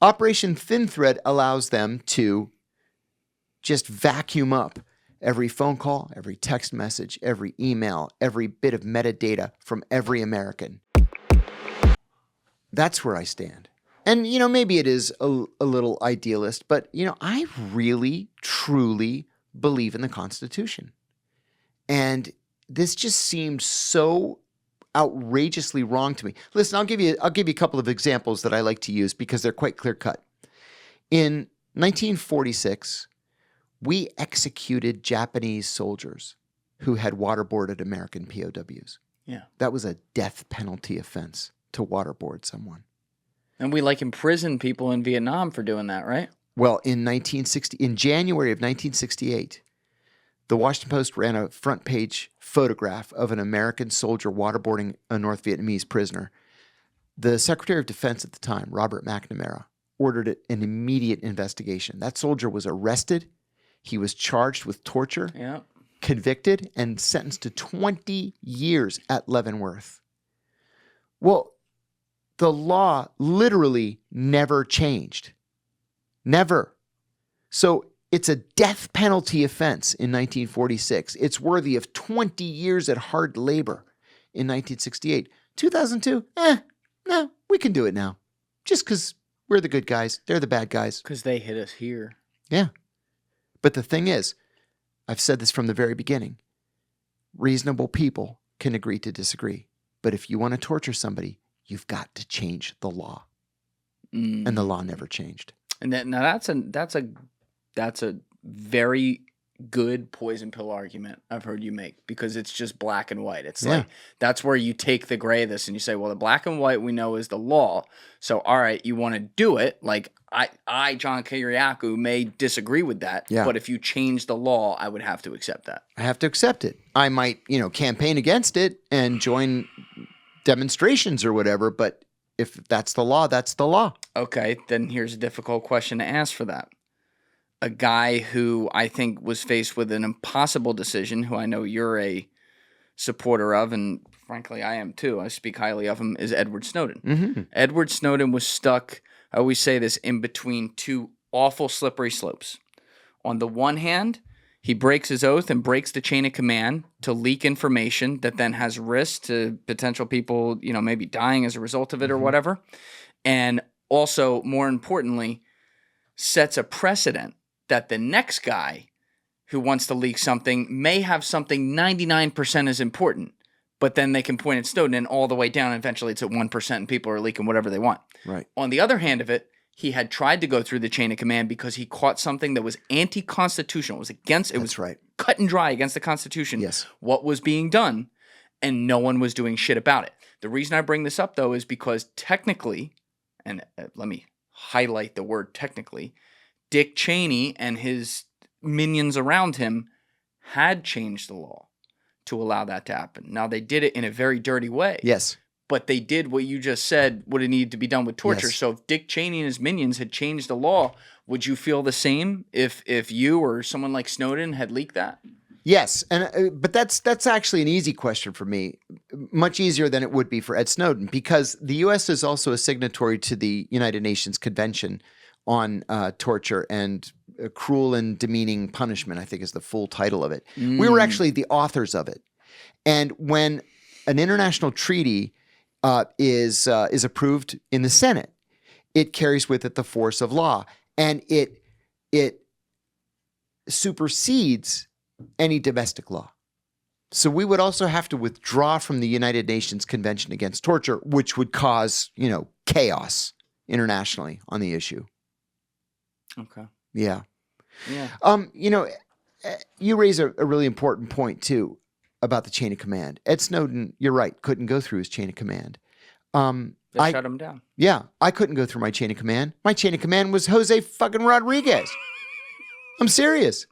Operation Thin Thread allows them to just vacuum up every phone call, every text message, every email, every bit of metadata from every American. That's where I stand. And, maybe it is a little idealist, but, I really, truly believe in the Constitution. And this just seemed so outrageously wrong to me. Listen, I'll give you a couple of examples that I like to use because they're quite clear-cut. In 1946, we executed Japanese soldiers who had waterboarded American POWs. Yeah. That was a death penalty offense to waterboard someone. And we imprisoned people in Vietnam for doing that, right? Well, in January of 1968, the Washington Post ran a front page photograph of an American soldier waterboarding a North Vietnamese prisoner. The Secretary of Defense at the time, Robert McNamara, ordered an immediate investigation. That soldier was arrested. He was charged with torture, convicted, and sentenced to 20 years at Leavenworth. Well, the law literally never changed. Never. So it's a death penalty offense in 1946. It's worthy of 20 years at hard labor in 1968. 2002, no, we can do it now. Just because we're the good guys. They're the bad guys. Because they hit us here. Yeah. But the thing is, I've said this from the very beginning, reasonable people can agree to disagree. But if you want to torture somebody, you've got to change the law. And the law never changed. And that's a very good poison pill argument I've heard you make, because it's just black and white. It's that's where you take the gray of this and you say, well, the black and white we know is the law. So, all right, you want to do it. I, John Kiriakou, may disagree with that. Yeah. But if you change the law, I would have to accept that. I have to accept it. I might, campaign against it and join demonstrations or whatever. But if that's the law, that's the law. Okay, then here's a difficult question to ask for that. A guy who I think was faced with an impossible decision, who I know you're a supporter of, and frankly I am too, I speak highly of him, is Edward Snowden. Mm-hmm. Edward Snowden was stuck, I always say this, in between two awful slippery slopes. On the one hand, he breaks his oath and breaks the chain of command to leak information that then has risk to potential people, maybe dying as a result of it or whatever. And also, more importantly, sets a precedent that the next guy who wants to leak something may have something 99% as important, but then they can point at Snowden and all the way down, and eventually it's at 1% and people are leaking whatever they want. Right. On the other hand of it, he had tried to go through the chain of command because he caught something that was anti-constitutional. It was against, it was right. cut and dry against the Constitution. Yes. What was being done, and no one was doing shit about it. The reason I bring this up, though, is because technically, and let me highlight the word technically, Dick Cheney and his minions around him had changed the law to allow that to happen. Now, they did it in a very dirty way. Yes. But they did what you just said would have needed to be done with torture. Yes. So if Dick Cheney and his minions had changed the law, would you feel the same if you or someone like Snowden had leaked that? Yes, but that's actually an easy question for me, much easier than it would be for Ed Snowden, because the U.S. is also a signatory to the United Nations Convention on torture and cruel and demeaning punishment, I think is the full title of it. We were actually the authors of it. And when an international treaty is approved in the Senate, it carries with it the force of law, and it supersedes any domestic law. So we would also have to withdraw from the United Nations Convention Against Torture, which would cause, chaos internationally on the issue. Okay. Yeah. Yeah. You raise a really important point too about the chain of command. Ed Snowden, you're right, couldn't go through his chain of command. They shut him down. Yeah, I couldn't go through my chain of command. My chain of command was Jose fucking Rodriguez. I'm serious.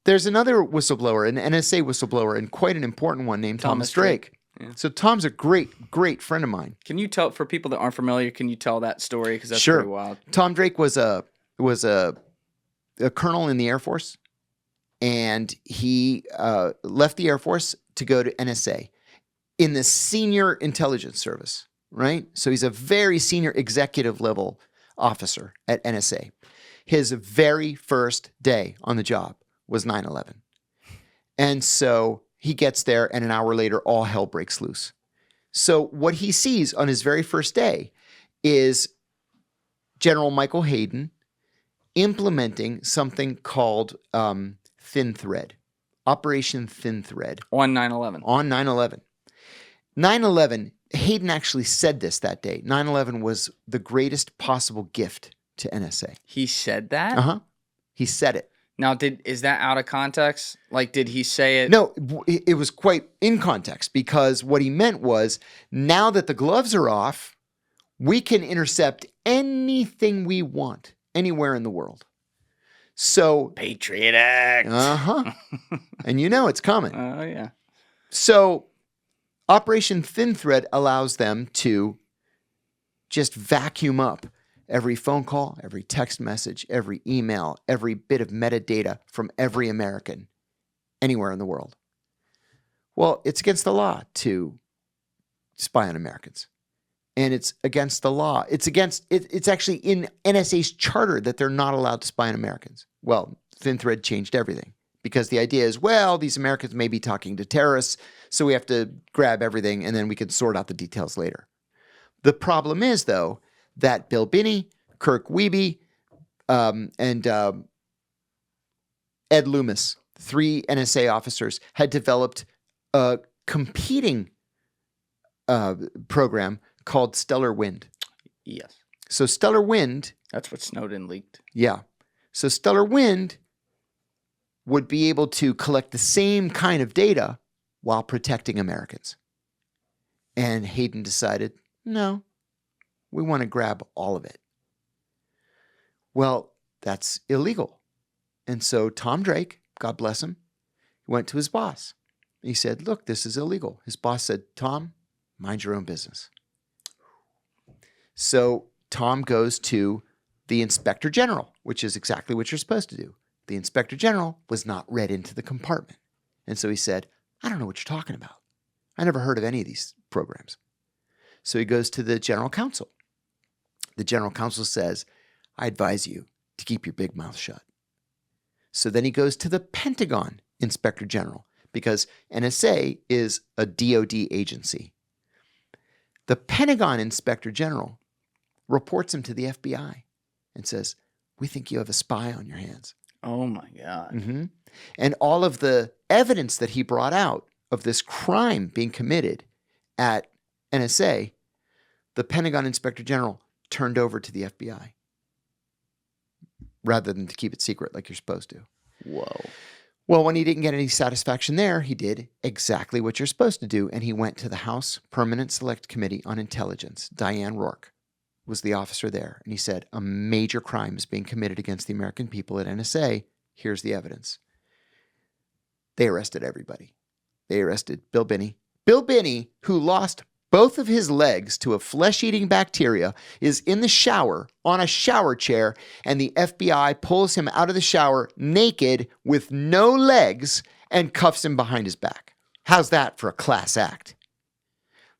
There's another whistleblower, an NSA whistleblower, and quite an important one named Thomas Drake. Yeah. So Tom's a great, great friend of mine. Can you tell, for people that aren't familiar, can you tell that story? Because that's Sure. pretty wild. Tom Drake was a colonel in the Air Force, and he left the Air Force to go to NSA in the Senior Intelligence Service. right? So he's a very senior executive level officer at NSA. His very first day on the job was 9/11. And so he gets there, and an hour later, all hell breaks loose. So what he sees on his very first day is General Michael Hayden implementing something called Thin Thread, Operation Thin Thread. On 9/11. On 9/11. 9/11, Hayden actually said this that day. 9/11 was the greatest possible gift to NSA. He said that? Uh-huh. He said it. Now, is that out of context? Like, did he say it? No, it was quite in context, because what he meant was, now that the gloves are off, we can intercept anything we want anywhere in the world. So, Patriot Act. uh-huh. And you know it's coming. Oh, yeah. So Operation Thin Thread allows them to just vacuum up every phone call, every text message, every email, every bit of metadata from every American anywhere in the world. Well, it's against the law to spy on Americans. And it's against the law. It's actually in NSA's charter that they're not allowed to spy on Americans. Well, Thin Thread changed everything, because the idea is, well, these Americans may be talking to terrorists, so we have to grab everything and then we can sort out the details later. The problem is, though, that Bill Binney, Kirk Wiebe, and Ed Loomis, 3 NSA officers, had developed a competing program called Stellar Wind. Yes. So Stellar Wind... That's what Snowden leaked. Yeah. So Stellar Wind would be able to collect the same kind of data while protecting Americans. And Hayden decided, no, we want to grab all of it. Well, that's illegal. And so Tom Drake, God bless him, went to his boss. He said, look, this is illegal. His boss said, Tom, mind your own business. So Tom goes to the Inspector General, which is exactly what you're supposed to do. The Inspector General was not read into the compartment. And so he said, I don't know what you're talking about. I never heard of any of these programs. So he goes to the General Counsel. The General Counsel says, I advise you to keep your big mouth shut. So then he goes to the Pentagon Inspector General, because NSA is a DOD agency. The Pentagon Inspector General reports him to the FBI and says, we think you have a spy on your hands. Oh, my God. Mm-hmm. And all of the evidence that he brought out of this crime being committed at NSA, the Pentagon Inspector General turned over to the FBI rather than to keep it secret like you're supposed to. Whoa. Well, when he didn't get any satisfaction there, he did exactly what you're supposed to do, and he went to the House Permanent Select Committee on Intelligence. Diane Rourke was the officer there, and he said, a major crime is being committed against the American people at NSA. Here's the evidence. They arrested everybody. They arrested Bill Binney. Bill Binney, who lost both of his legs to a flesh-eating bacteria, is in the shower on a shower chair, and the FBI pulls him out of the shower naked with no legs and cuffs him behind his back. How's that for a class act?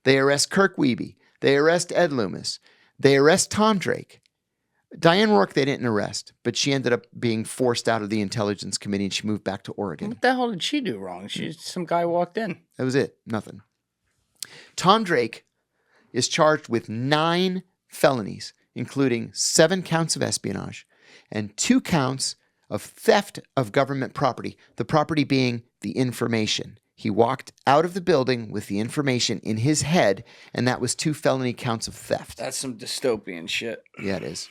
They arrest Kirk Wiebe. They arrest Ed Loomis. They arrest Tom Drake. Diane Rourke they didn't arrest, but she ended up being forced out of the Intelligence Committee, and she moved back to Oregon. What the hell did she do wrong? Some guy walked in. That was it. Nothing. Tom Drake is charged with 9 felonies, including 7 counts of espionage and 2 counts of theft of government property, the property being the information. He walked out of the building with the information in his head, and that was 2 felony counts of theft. That's some dystopian shit. Yeah, it is.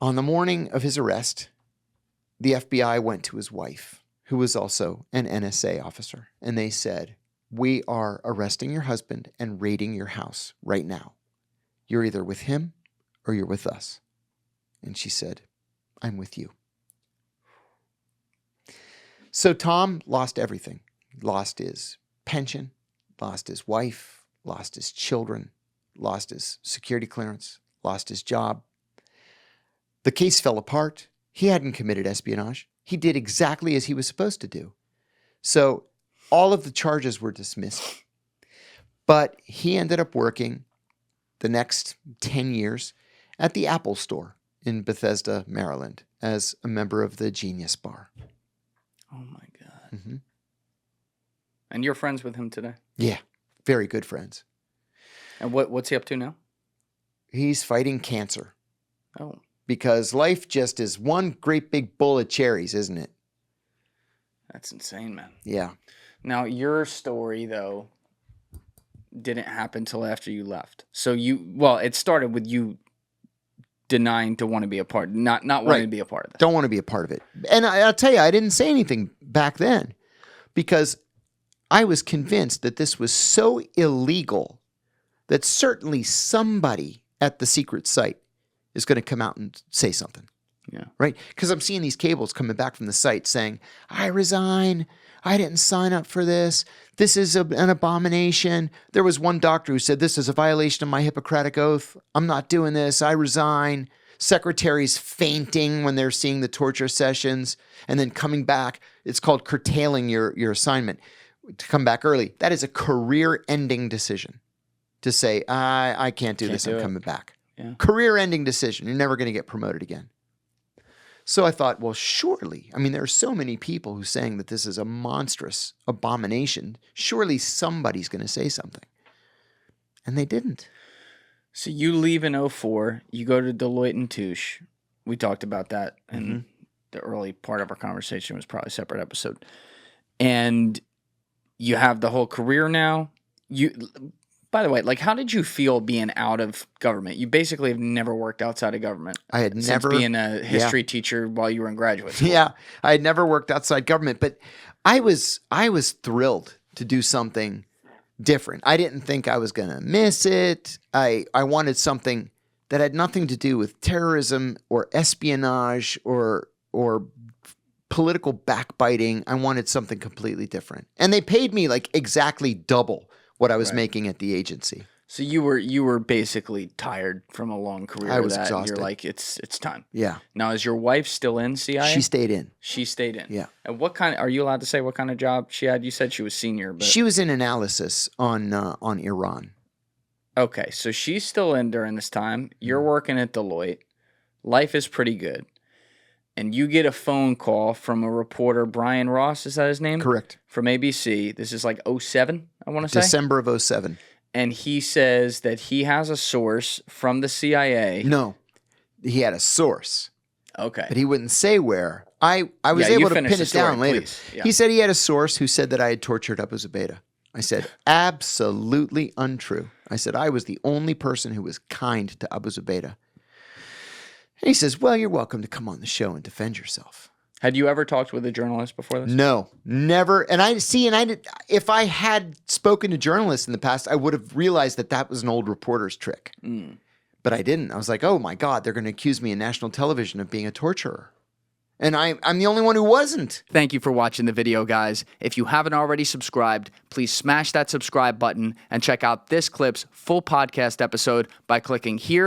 On the morning of his arrest, the FBI went to his wife, who was also an NSA officer, and they said, we are arresting your husband and raiding your house right now. You're either with him or you're with us. And she said, I'm with you. So Tom lost everything. Lost his pension, lost his wife, lost his children, lost his security clearance, lost his job. The case fell apart. He hadn't committed espionage. He did exactly as he was supposed to do. So all of the charges were dismissed. But he ended up working the next 10 years at the Apple store in Bethesda, Maryland, as a member of the Genius Bar. Oh, my God. Mm-hmm. And you're friends with him today? Yeah, very good friends. And what's he up to now? He's fighting cancer. Oh. Because life just is one great big bowl of cherries, isn't it? That's insane, man. Yeah. Now, your story, though, didn't happen till after you left. So it started with you denying to want to be a part, not wanting to be a part of that. Don't want to be a part of it. And I'll tell you, I didn't say anything back then because I was convinced that this was so illegal that certainly somebody at the secret site is going to come out and say something. Yeah. Right? Because I'm seeing these cables coming back from the site saying, I resign. I didn't sign up for this. This is an abomination. There was one doctor who said, this is a violation of my Hippocratic oath. I'm not doing this. I resign. Secretaries fainting when they're seeing the torture sessions and then coming back. It's called curtailing your assignment to come back early. That is a career-ending decision to say, I can't do this. I'm coming back. Yeah. Career-ending decision. You're never going to get promoted again. So I thought, well, surely, I mean, there are so many people who are saying that this is a monstrous abomination. Surely somebody's going to say something. And they didn't. So you leave in 2004. You go to Deloitte & Touche. We talked about that in the early part of our conversation. It was probably a separate episode. And you have the whole career now. By the way, like, how did you feel being out of government? You basically have never worked outside of government. I had since never being a history teacher while you were in graduate school. Yeah, I had never worked outside government, but I was thrilled to do something different. I didn't think I was going to miss it. I wanted something that had nothing to do with terrorism or espionage or political backbiting. I wanted something completely different. And they paid me like exactly double what I was making at the agency. So you were basically tired from a long career. I was exhausted. You're like, it's time. Yeah. Now, is your wife still in CIA? She stayed in. She stayed in. Yeah. And are you allowed to say what kind of job she had? You said she was senior, but She was in analysis on Iran. Okay, so she's still in during this time. You're working at Deloitte. Life is pretty good. And you get a phone call from a reporter, Brian Ross, is that his name? Correct. From ABC. This is like 2007, I want to say. December of 2007. And he says that he has a source from the CIA. No, he had a source. Okay. But he wouldn't say where. I was able to pin it down later. Yeah. He said he had a source who said that I had tortured Abu Zubaydah. I said, absolutely untrue. I said, I was the only person who was kind to Abu Zubaydah. And he says, well, you're welcome to come on the show and defend yourself. Had you ever talked with a journalist before this? No, never. And if I had spoken to journalists in the past, I would have realized that was an old reporter's trick. But I didn't. I was like, oh my God, they're going to accuse me in national television of being a torturer. And I'm the only one who wasn't. Thank you for watching the video, guys. If you haven't already subscribed, please smash that subscribe button and check out this clip's full podcast episode by clicking here